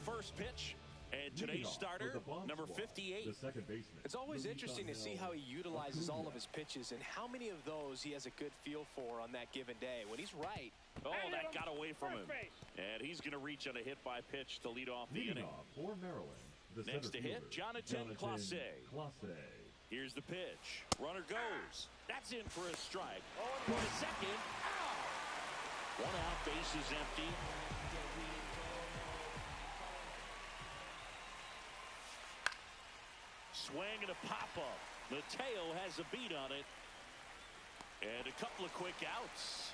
first pitch. And today's starter, number 58. The second baseman. It's always interesting to see how he utilizes all of his pitches and how many of those he has a good feel for on that given day. When he's right. Oh, that got away from him. And he's going to reach on a hit by pitch to lead off the inning. For Maryland, the next to hit, Jonathan Clase. Here's the pitch. Runner goes. That's in for a strike. For a second. Out. One out, base is empty. Swing and a pop-up. Mateo has a beat on it. And a couple of quick outs.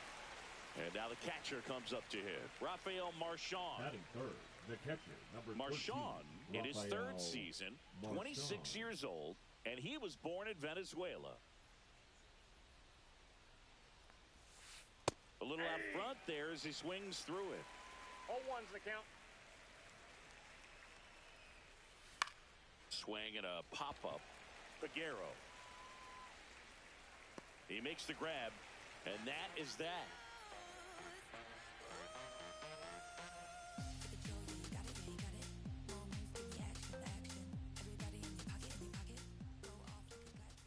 And now the catcher comes up to hit. Rafael Marchand. Batting third, the catcher, number Marchand, 13, in his third season, 26 years old, and he was born in Venezuela. A little out front there as he swings through it. 0-1's the count. Swing and a pop-up. Peguero. He makes the grab, and that is that.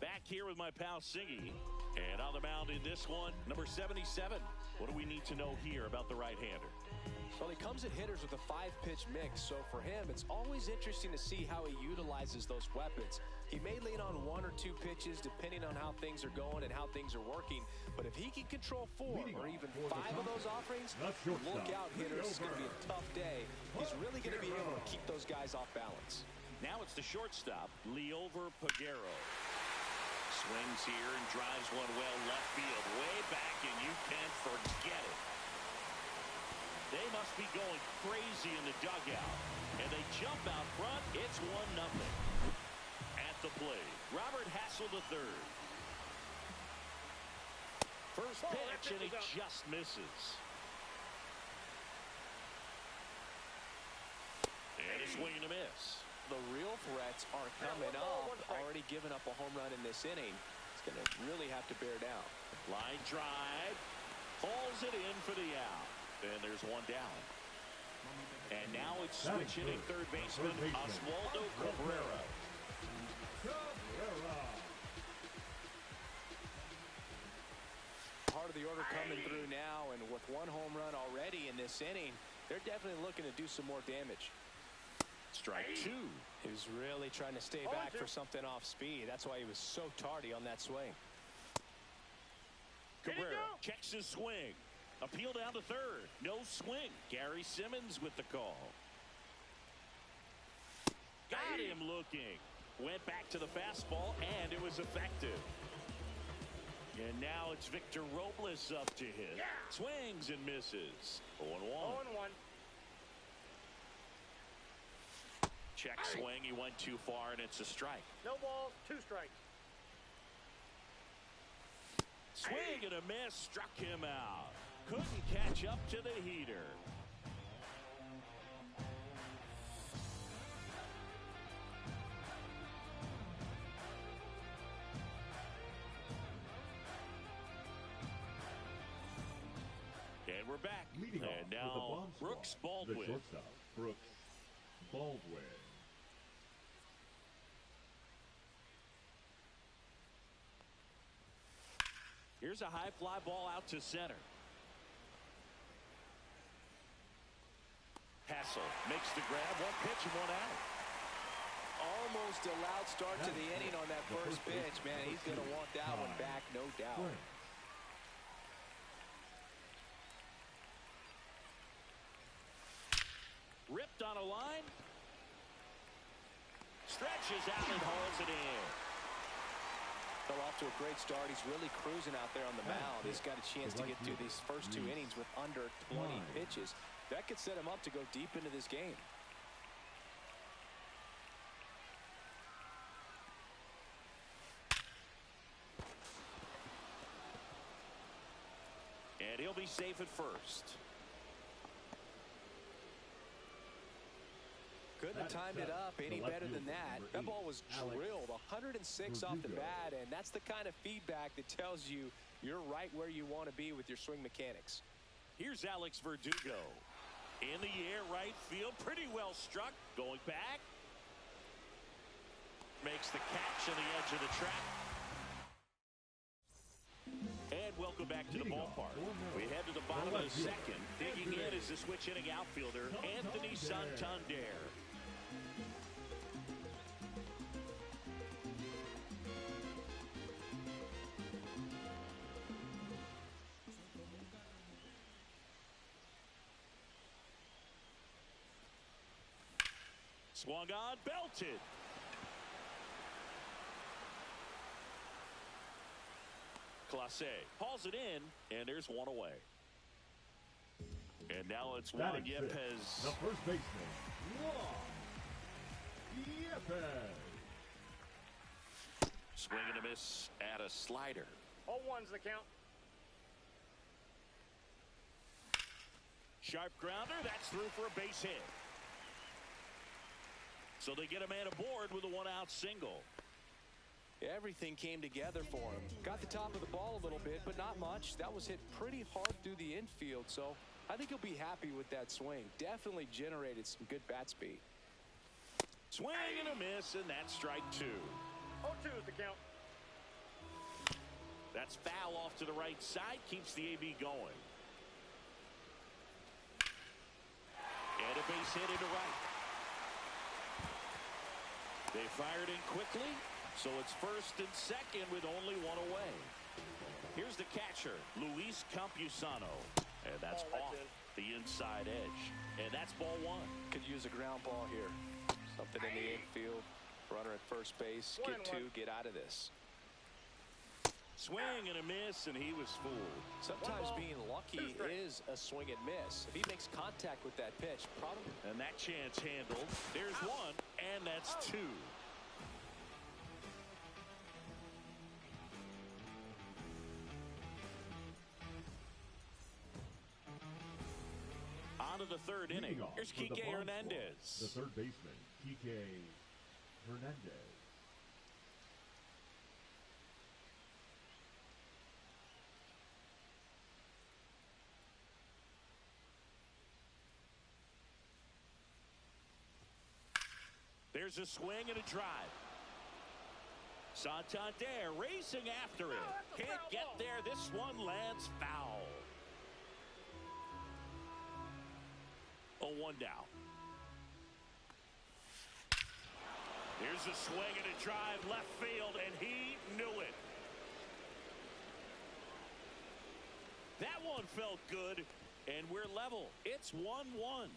Back here with my pal Singy. And on the mound in this one, number 77. What do we need to know here about the right-hander? Well, he comes at hitters with a 5-pitch mix, so for him, it's always interesting to see how he utilizes those weapons. He may lean on 1 or 2 pitches depending on how things are going and how things are working, but if he can control 4 or even 5 of those offerings, look out, hitters. It's going to be a tough day. He's really going to be able to keep those guys off balance. Now it's the shortstop, Liover Peguero. Swings here and drives one well left field, way back, and you can't forget it. They must be going crazy in the dugout. And they jump out front. It's 1-0. At the plate, Robert Hassel III. First pitch, and he just misses. And a swing and a miss. The real threats are coming up. Already given up a home run in this inning. It's going to really have to bear down. Line drive. Hauls it in for the out. And there's one down. And now it's switching at third baseman, Oswaldo Cabrera. Part of the order coming through now, and with 1 home run already in this inning, they're definitely looking to do some more damage. Strike 2. He was really trying to stay back for something off speed. That's why he was so tardy on that swing. Cabrera checks his swing. Appeal down to third. No swing. Gary Simmons with the call. Got him looking. Went back to the fastball, and it was effective. And now it's Victor Robles up to hit. Swings and misses. 0-1. 0-1. Check swing. He went too far, and it's a strike. No balls, 2 strikes. Swing and a miss. Struck him out. Couldn't catch up to the heater. And we're back. And now Brooks Baldwin. The shortstop, Brooks Baldwin. Here's a high fly ball out to center. Hassel makes the grab. 1 pitch and 1 out. Almost a loud start to the inning on that first pitch. Man, he's going to want that one back, no doubt. Ripped on a line. Stretches out and hauls it in. Fell off to a great start. He's really cruising out there on the mound. He's got a chance to get through these first 2 innings with under 20 pitches. That could set him up to go deep into this game. And he'll be safe at first. Couldn't have timed it up any better than that. That ball was drilled 106 off the bat, and that's the kind of feedback that tells you you're right where you want to be with your swing mechanics. Here's Alex Verdugo. In the air, right field. Pretty well struck. Going back. Makes the catch on the edge of the track. And welcome back to the ballpark. We head to the bottom of the second. Digging in is the switch hitting outfielder, Anthony Santander. Swung on, belted. Clase hauls it in, and there's one away. And now it's Juan Yepez. The first baseman, Juan Yepez. Swing and a miss at a slider. 0-1's the count. Sharp grounder, that's through for a base hit. So they get a man aboard with a one-out single. Everything came together for him. Got the top of the ball a little bit, but not much. That was hit pretty hard through the infield, so I think he'll be happy with that swing. Definitely generated some good bat speed. Swing and a miss, and that's strike two. 0-2's the count. That's foul off to the right side, keeps the AB going. And a base hit into right. They fired in quickly, so it's first and second with only one away. Here's the catcher, Luis Campusano. And that's off the inside edge. And that's ball one. Could use a ground ball here. Something in the infield. Runner at first base. Get two, get out of this. Swing and a miss, and he was fooled. Sometimes being lucky is a swing and miss. If he makes contact with that pitch, probably. And that chance handled. There's one, and that's two. On to the third inning. Here's Kike Hernandez. The third baseman, Kike Hernandez. There's a swing and a drive. Santander racing after it. Can't get there. This one lands foul. 0-1 down. Here's a swing and a drive left field, and he knew it. That one felt good, and we're level. It's 1-1.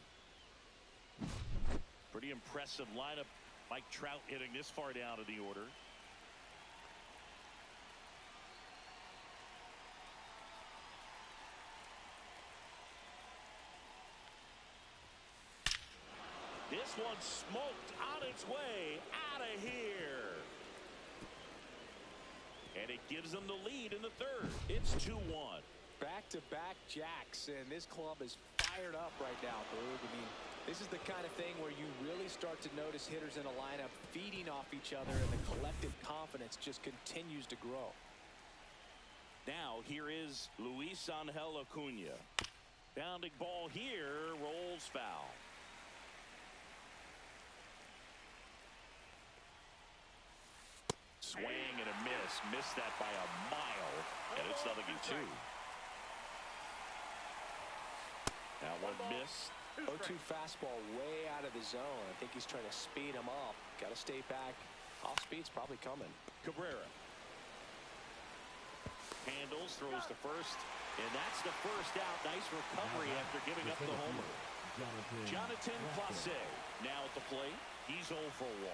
Pretty impressive lineup. Mike Trout hitting this far down in the order. This one smoked on its way out of here. And it gives them the lead in the third. It's 2-1. Back-to-back jacks, and this club is fired up right now, Boog. I mean, this is the kind of thing where you really start to notice hitters in a lineup feeding off each other, and the collective confidence just continues to grow. Now, here is Luis Angel Acuna. Bounding ball here, rolls foul. Swing and a miss. Missed that by a mile, and it's 0-2. Now one miss. 0-2 fastball way out of the zone. I think he's trying to speed him up. Got to stay back. Off speed's probably coming. Cabrera handles, throws to first, and that's the first out. Nice recovery after giving up the homer. Jonathan Clase now at the plate. He's 0 for 1.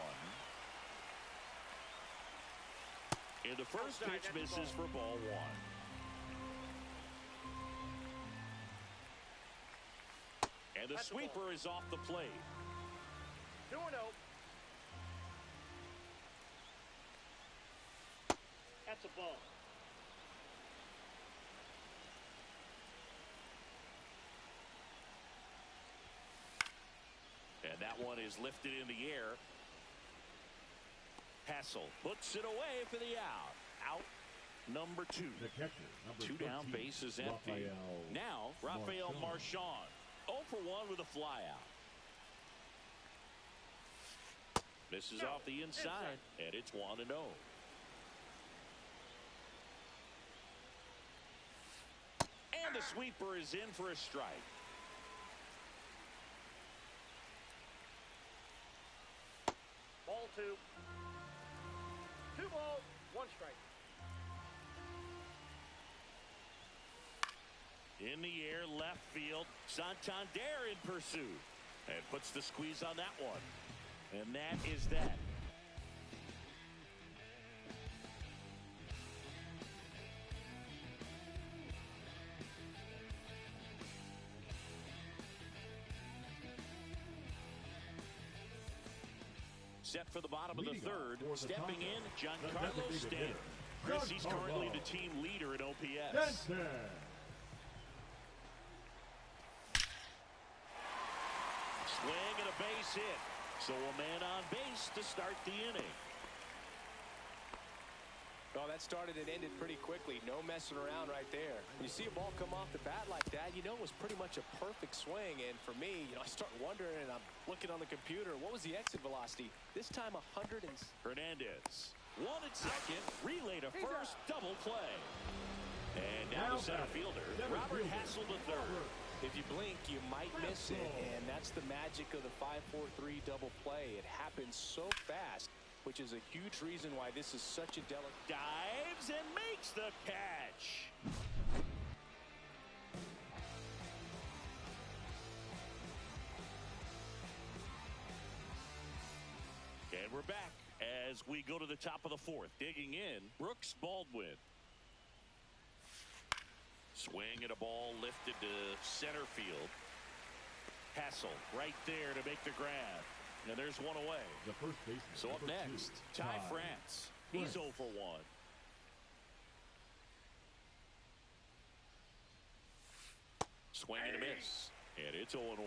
And the first pitch misses for ball one. And the sweeper is off the plate. 2-0. That's a ball. And that one is lifted in the air. Hassel puts it away for the out. Out number 2. The catcher, number 2 down, 13, base is empty. Now, Rafael Marchand. 0 for 1 with a flyout. This is off the inside, and it's 1-0. And the sweeper is in for a strike. Ball 2. 2 balls, 1 strike. In the air, left field. Santander in pursuit. And puts the squeeze on that one. And that is that. Set for the bottom of the third. Stepping in, Giancarlo Stanton. Chris, he's currently the team leader in OPS. Swing and a base hit. So a man on base to start the inning. Oh, that started and ended pretty quickly. No messing around right there. When you see a ball come off the bat like that, you know it was pretty much a perfect swing. And for me, I start wondering, and I'm looking on the computer, what was the exit velocity? This time 100 and... Hernandez. 1 at second. Relay to first. Double play. And now the center fielder, Robert Hassel III. If you blink, you might miss it. And that's the magic of the 5-4-3 double play. It happens so fast, which is a huge reason why this is such a delicate. Dives and makes the catch. And we're back as we go to the top of the fourth. Digging in, Brooks Baldwin. Swing at a ball lifted to center field. Hassel right there to make the grab. And there's one away. The first baseman. So up next, Ty France. He's 0 for 1. Swing and a miss. And it's 0-1.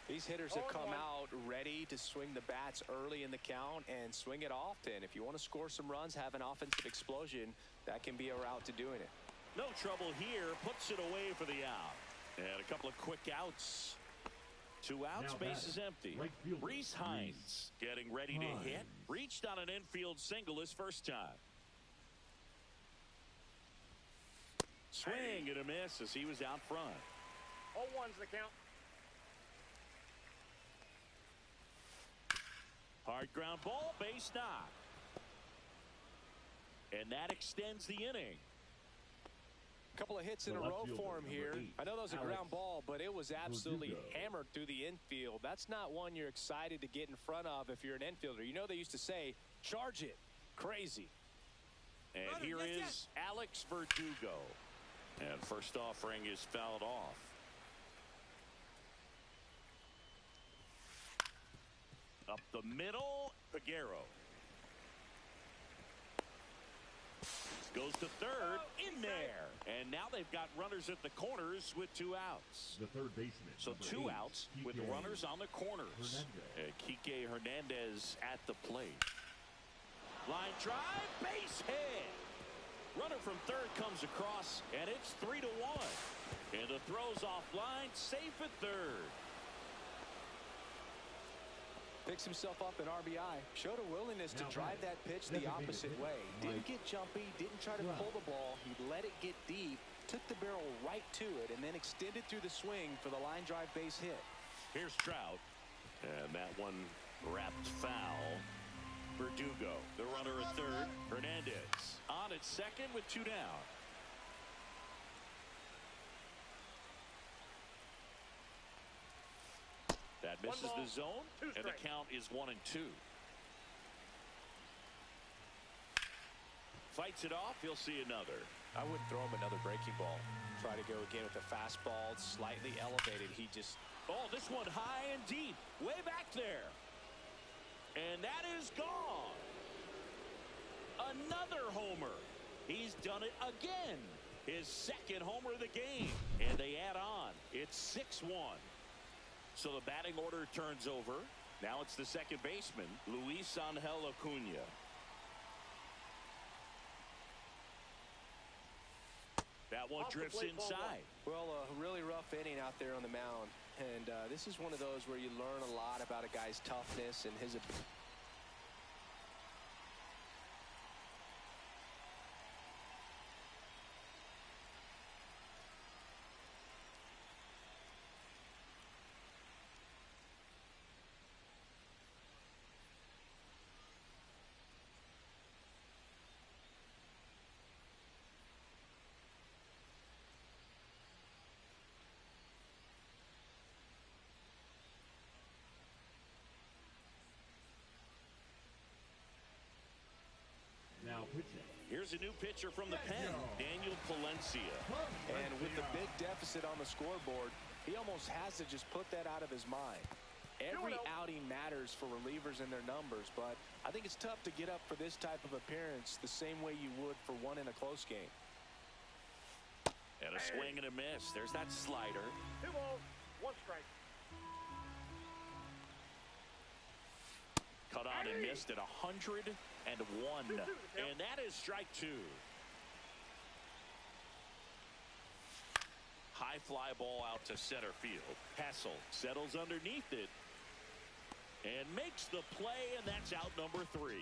These hitters have come out ready to swing the bats early in the count and swing it often. If you want to score some runs, have an offensive explosion, that can be a route to doing it. No trouble here. Puts it away for the out. And a couple of quick outs. 2 outs, base is empty. Right fielder, Reese Hines getting ready to hit. Reached on an infield single his first time. Swing and a miss as he was out front. 0-1's the count. Hard ground ball, base knock. And that extends the inning. Couple of hits in a row for him here. I know that was a ground ball, but it was absolutely hammered through the infield. That's not one you're excited to get in front of if you're an infielder. You know they used to say, charge it. Crazy. And here is Alex Verdugo. And first offering is fouled off. Up the middle, Peguero. Goes to third, in there. And now they've got runners at the corners with 2 outs. The third baseman. So 2 outs with runners on the corners. Kike Hernandez at the plate. Line drive, base hit. Runner from third comes across, and it's 3-1. And the throw's offline, safe at third. Picks himself up in RBI. Showed a willingness to drive that pitch the opposite way. Didn't get jumpy, didn't try to pull the ball. He let it get deep, took the barrel right to it, and then extended through the swing for the line drive base hit. Here's Trout. And that one wrapped foul. Verdugo, the runner at third. Hernandez on at second with 2 down. That misses the zone, and the count is 1-2. Fights it off, he'll see another. I wouldn't throw him another breaking ball. Try to go again with the fastball, slightly elevated. He just... Oh, this one high and deep, way back there. And that is gone. Another homer. He's done it again. His second homer of the game. And they add on. It's 6-1. So the batting order turns over. Now it's the second baseman, Luis Angel Acuna. That one drifts inside. Well, a really rough inning out there on the mound. and this is one of those where you learn a lot about a guy's toughness and his ability. Now pitching. Here's a new pitcher from the pen, Daniel Palencia. And with the big deficit on the scoreboard, he almost has to just put that out of his mind. Every outing matters for relievers and their numbers, but I think it's tough to get up for this type of appearance the same way you would for one in a close game. And a swing and a miss. There's that slider. 2 balls, 1 strike. Cut on and missed at 101. And that is strike 2. High fly ball out to center field. Hassel settles underneath it and makes the play, and that's out number 3.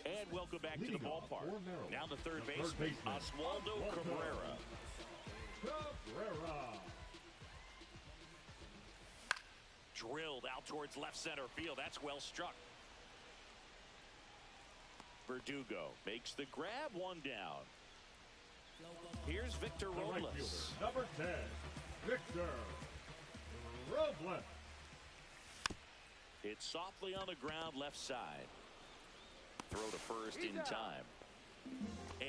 And welcome back to the ballpark. Now the third baseman, Oswaldo Cabrera. Drilled out towards left center field. That's well struck. Verdugo makes the grab, 1 down. Here's Victor Robles. Number 10, Victor Robles. It's softly on the ground, left side. Throw to first in time.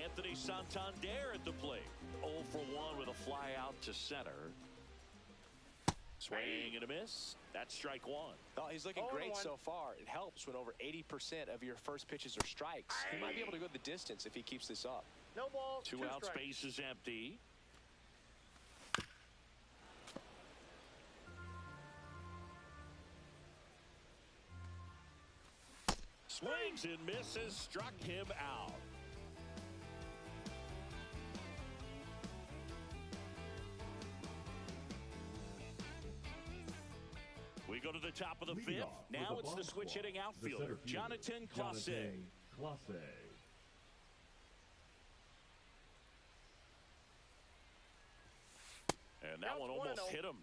Anthony Santander at the plate. 0 for 1 with a fly out to center. Swing and a miss. That's strike 1. Oh, he's looking great so far. It helps when over 80% of your first pitches are strikes. He might be able to go the distance if he keeps this up. No balls, 2 out, space is empty. Swings and misses, struck him out. We go to the top of the 5th. Now it's the switch hitting outfielder, Jonathan Clase. And that one almost hit him.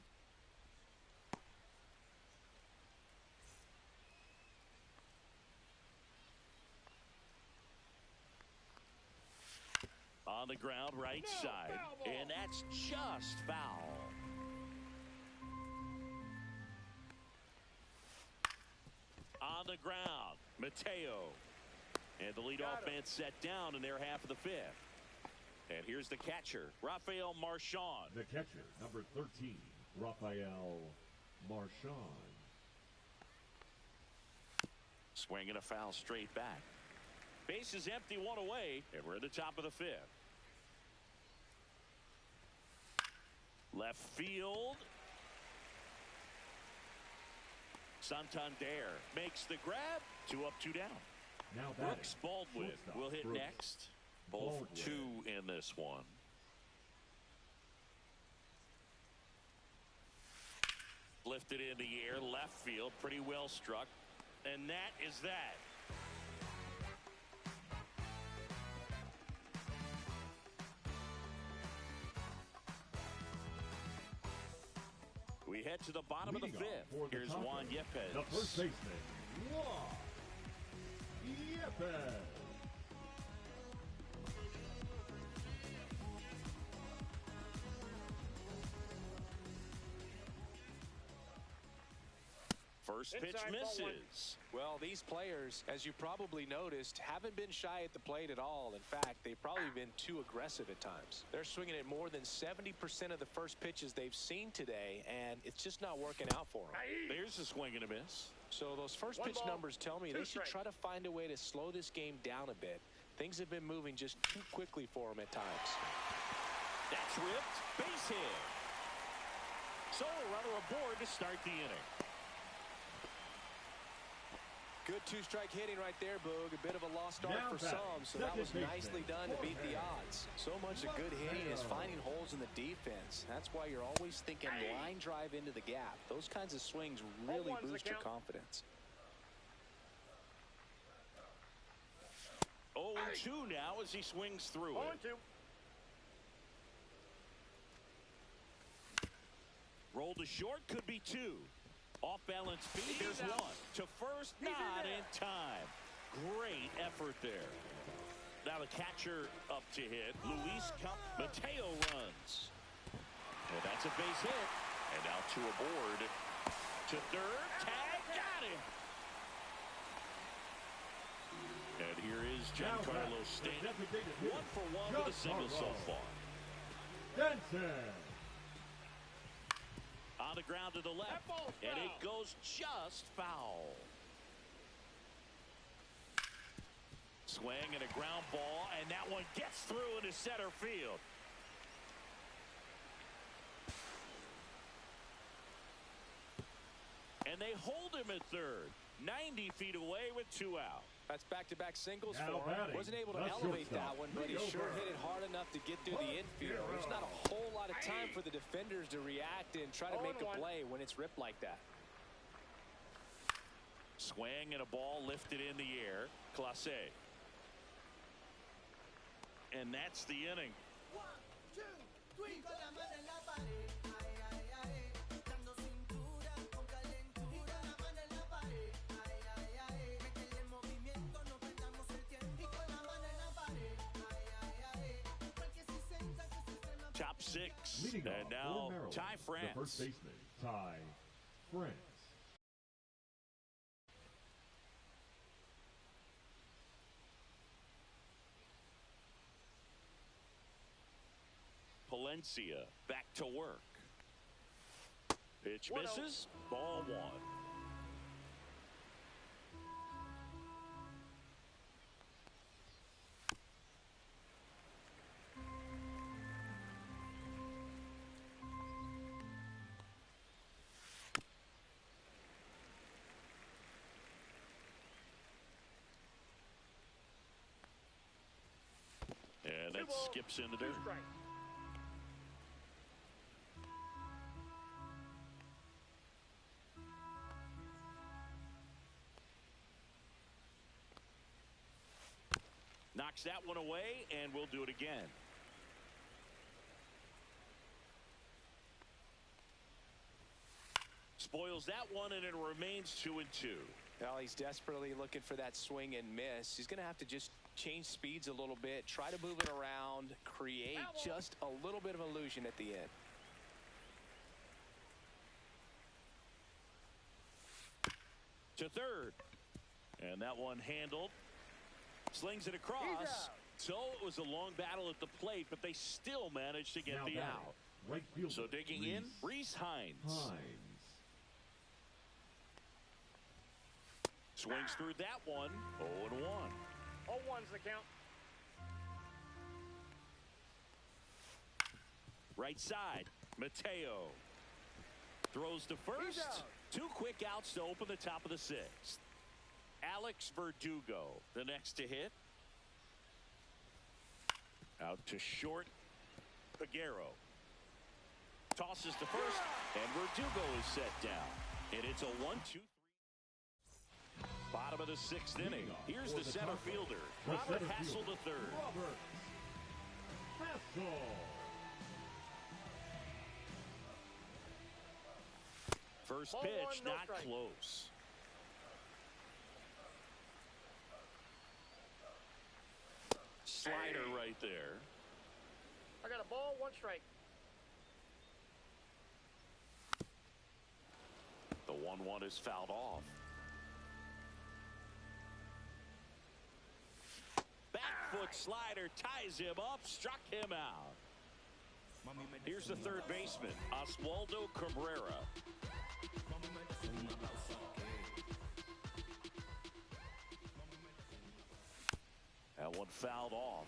On the ground, right side. And that's just foul. On the ground, Mateo. And the leadoff man set down in their half of the 5th. And here's the catcher, Rafael Marchand. The catcher, number 13, Rafael Marchand. Swing and a foul straight back. Base is empty, 1 away, and we're at the top of the 5th. Left field. Santander makes the grab. 2 up, 2 down. Now Brooks Baldwin will hit next. 0 for 2 in this one. Lifted in the air, left field, pretty well struck. And that is that. We head to the bottom of the 5th. Here's Juan Yepez. The first baseman, Juan Yepez. First pitch misses. Well, these players, as you probably noticed, haven't been shy at the plate at all. In fact, they've probably been too aggressive at times. They're swinging at more than 70% of the first pitches they've seen today, and it's just not working out for them. There's a swing and a miss. So those first pitch numbers tell me they should try to find a way to slow this game down a bit. Things have been moving just too quickly for them at times. That's ripped. Base hit. So a runner aboard to start the inning. Good two-strike hitting right there, Boog. A bit of a lost start Now for some, so that was nicely done to beat the forehand. odds. So much of good hitting is finding holes in the defense. That's why you're always thinking line drive into the gap. Those kinds of swings really boost your confidence. 0-2 now as he swings through it. 0-2. Roll to short, could be two. Off balance feed, there's one. To first, not in time. Great effort there. Now the catcher up to hit. Mateo runs. And that's a base hit. And now two aboard. To third, tag, got him. And here is Giancarlo Stanton. 1 for 1 with a single so far. Stanton. On the ground to the left, and it goes just foul. Swing and a ground ball, and that one gets through into center field. And they hold him at third, 90 feet away with 2 out. That's back-to-back singles Now for him. batting, Wasn't able to the elevate that shortstop, one, but he sure Leo hit it hard enough to get through the infield. There's not a whole lot of time for the defenders to react and try to make a play when it's ripped like that. Swing and a ball lifted in the air. Clase. And that's the inning. 1, 2, 3. Con la mano en la pared, ay, ay, ay, dando cintura con calentura, la mano en la pared, ay, ay, ay, métele movimiento, no perdamos el tiempo, y con la mano en la pared, ay, ay, ay, porque si senta que se estrena. Top 6, Leading and off now for Maryland, Ty the France. first baseman, Ty France. Palencia back to work. Pitch misses. Ball 1. And that skips into there. 2 strikes. Knocks that one away, and we'll do it again. Spoils that one, and it remains 2-2. Well, he's desperately looking for that swing and miss. He's going to have to just change speeds a little bit, try to move it around, create just a little bit of illusion at the end. To third. And that one handled. Slings it across. So it was a long battle at the plate, but they still managed to get Now the batting, out. right fielder, So digging in, Reese Hines. Swings through that one. 0-1. 0-1's the count. Right side, Mateo. Throws to first. 2 quick outs to open the top of the 6th. Alex Verdugo, the next to hit. Out to short, Peguero. Tosses to first, and Verdugo is set down. And it's a 1-2-3. Bottom of the 6th inning. Here's the center fielder, Robert Hassel III. Robert Hassel. First Ball pitch, 1, no not strike. close. Slider right there. I got a ball, 1 strike. The 1-1 is fouled off. Back foot slider ties him up, struck him out. Here's the third baseman, Oswaldo Cabrera. That one fouled off.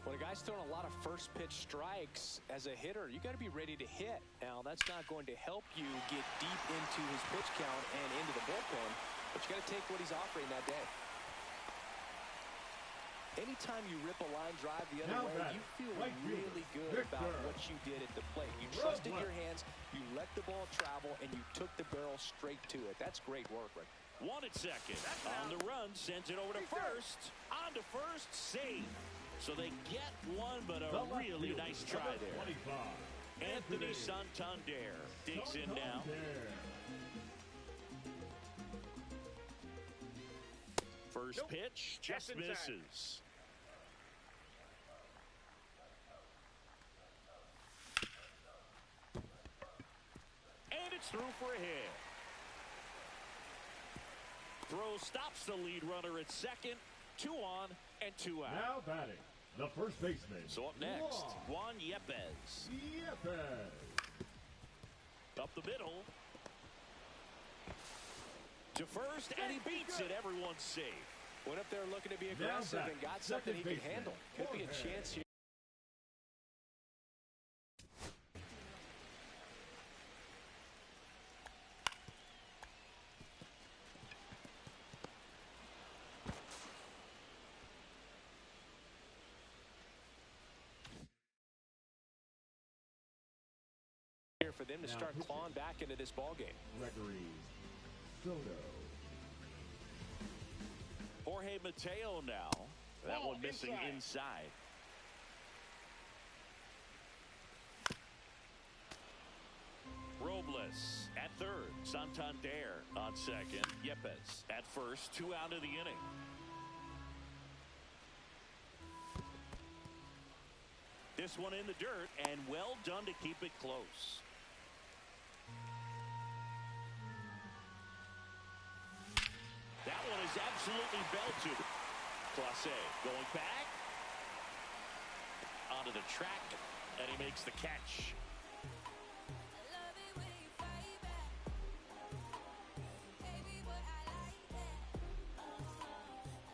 When a guy's throwing a lot of first pitch strikes as a hitter, you got to be ready to hit. Now, that's not going to help you get deep into his pitch count and into the bullpen. But you got to take what he's offering that day. Anytime you rip a line drive the other way, you feel really good about what you did at the plate. You trusted your hands, you let the ball travel, and you took the barrel straight to it. That's great work, Rick. One at second. On the run, sends it over to first. On to first, save. So they get one, but a really nice try there. Anthony Santander digs in now. First pitch just misses. And it's through for a hit. Throw stops the lead runner at second. 2 on and 2 out. Now batting, the first baseman. So up next, Juan Yepez. Up the middle. To first, and he beats it. Everyone's safe. Went up there looking to be aggressive and got something he can handle. Could be a chance here. For them to start clawing back into this ball game. Gregory Soto. Jorge Mateo now. That one missing inside. Robles at third. Santander on second. Yepez at first. 2 out of the inning. This one in the dirt, and well done to keep it close. That one is absolutely belted. Clase going back. Onto the track, and he makes the catch.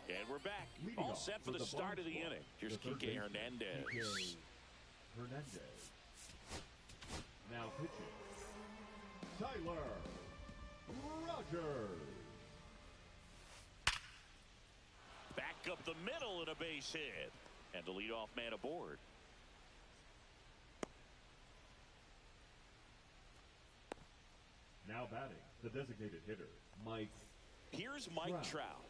And we're back. All set for the start of the inning. Here's Kike Hernandez. Now pitching, Tyler Rogers. Back up the middle and a base hit. And the leadoff man aboard. Now batting, the designated hitter, Mike. Here's Mike Trout.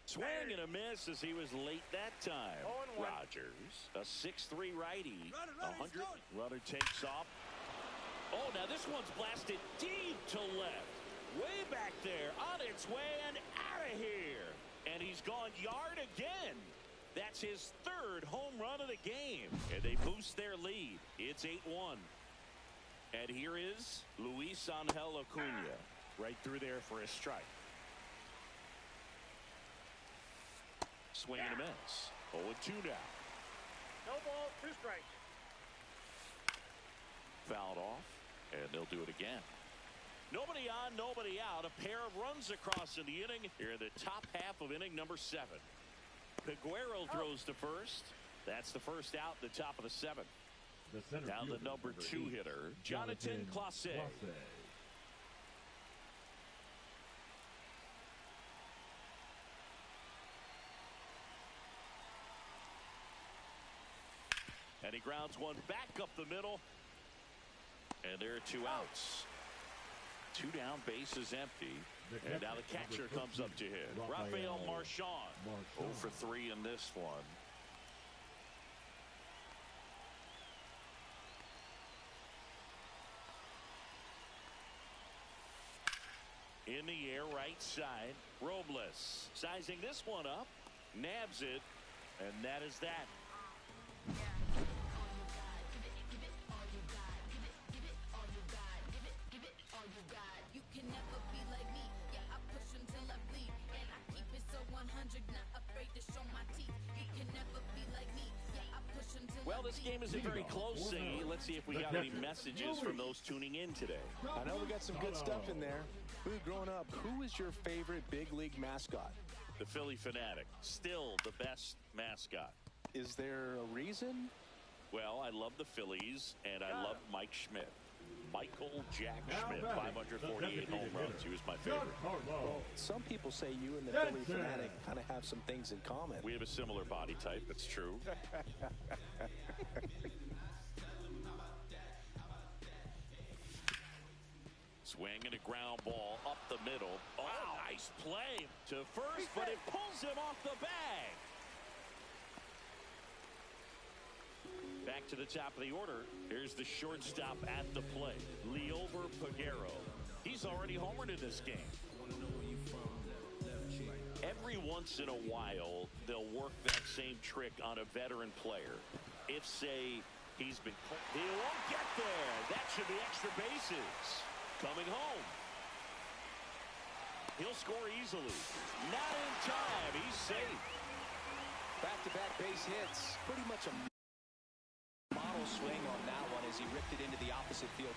Swing and a miss as he was late that time. Rogers, a 6'3" righty. 100. Runner takes off. Oh, now this one's blasted deep to left. Way back there, on its way and out of here. And he's gone yard again. That's his 3rd home run of the game. And they boost their lead. It's 8-1. And here is Luis Angel Acuna. Right through there for a strike. Swing and a miss. 0-2 now. No ball, 2 strikes. Fouled off, and they'll do it again. Nobody on, nobody out. A pair of runs across in the inning here in the top half of inning number 7. Peguero throws to first. That's the first out, the top of the 7th. Now the number 2 hitter, Jonathan Clase. And he grounds one back up the middle. And there are 2 outs. 2 down, bases empty. And now the catcher comes up to hit. Rafael Marchand. 0 for 3 in this one. In the air, right side. Robles sizing this one up. Nabs it. And that is that. Well, this game isn't very close, Siggy. Let's see if we got any messages from those tuning in today. I know we got some good stuff in there. Growing up, who was your favorite big league mascot? The Philly Fanatic. Still the best mascot. Is there a reason? Well, I love the Phillies, and I love Mike Schmidt. Michael Jack Now Schmidt, batting, 548 home the runs. He was my favorite. Giancarlo. Some people say you and the That's Philly it. fanatic kind of have some things in common. We have a similar body type. That's true. Swing and a ground ball up the middle. Oh, nice play to first, but it pulls him off the bag. Back to the top of the order. Here's the shortstop at the plate, Liover Peguero. He's already homered in this game. Every once in a while, they'll work that same trick on a veteran player. If, say, he won't get there. That should be extra bases. Coming home. He'll score easily. Not in time. He's safe. Back-to-back base hits. Pretty much a model swing on that one as he ripped it into the opposite field.